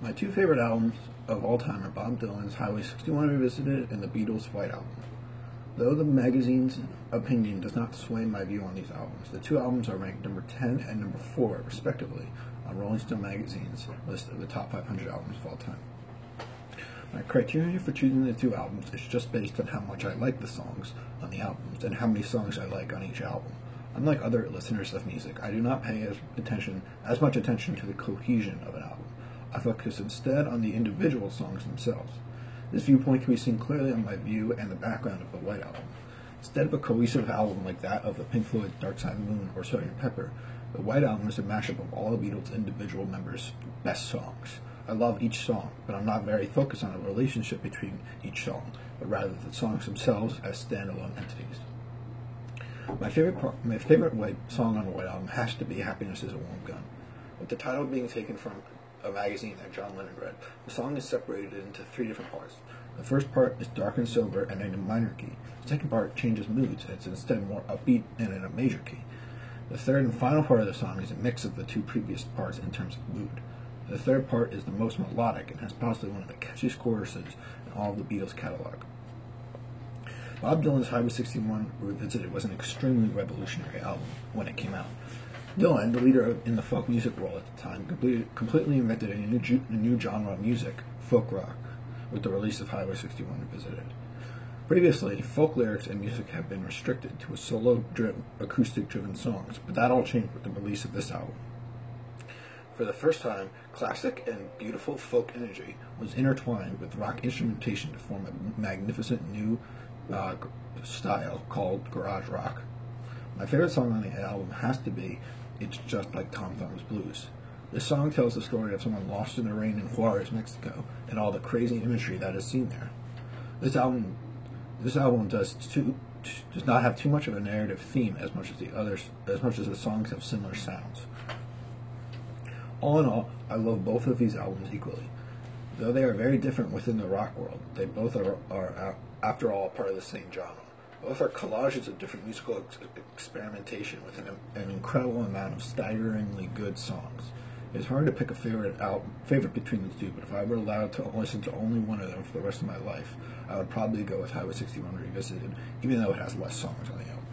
My two favorite albums of all time are Bob Dylan's Highway 61 Revisited and the Beatles' White Album. Though the magazine's opinion does not sway my view on these albums, the two albums are ranked number 10 and number 4, respectively, on Rolling Stone magazine's list of the top 500 albums of all time. My criteria for choosing the two albums is just based on how much I like the songs on the albums and how many songs I like on each album. Unlike other listeners of music, I do not pay as much attention to the cohesion of an album. I focus instead on the individual songs themselves. This viewpoint can be seen clearly on my view and the background of the White Album. Instead of a cohesive album like that of the Pink Floyd's Dark Side of the Moon or Sgt. Pepper, the White Album is a mashup of all the Beatles' individual members' best songs. I love each song, but I'm not very focused on a relationship between each song, but rather the songs themselves as standalone entities. My favorite White song on the White Album has to be Happiness is a Warm Gun. With the title being taken from a magazine that John Lennon read, the song is separated into 3 different parts. The first part is dark and sober and in a minor key. The second part changes moods, and it's instead more upbeat and in a major key. The third and final part of the song is a mix of the 2 previous parts in terms of mood. The third part is the most melodic and has possibly one of the catchiest choruses in all of the Beatles' catalog. Bob Dylan's Highway 61 Revisited was an extremely revolutionary album when it came out. Dylan, the leader in the folk music world at the time, completely invented a new genre of music, folk rock, with the release of Highway 61 Revisited. Previously, folk lyrics and music have been restricted to acoustic-driven songs, but that all changed with the release of this album. For the first time, classic and beautiful folk energy was intertwined with rock instrumentation to form a magnificent new style called garage rock. My favorite song on the album has to be It's Just Like Tom Thumb's Blues. This song tells the story of someone lost in the rain in Juarez, Mexico, and all the crazy imagery that is seen there. This album does not have too much of a narrative theme as much as the songs have similar sounds. All in all, I love both of these albums equally. Though they are very different within the rock world, they both are after all, part of the same genre. Both are collages of different musical experimentation with an incredible amount of staggeringly good songs. It's hard to pick a favorite between the two, but if I were allowed to listen to only one of them for the rest of my life, I would probably go with Highway 61 Revisited, even though it has less songs on the album.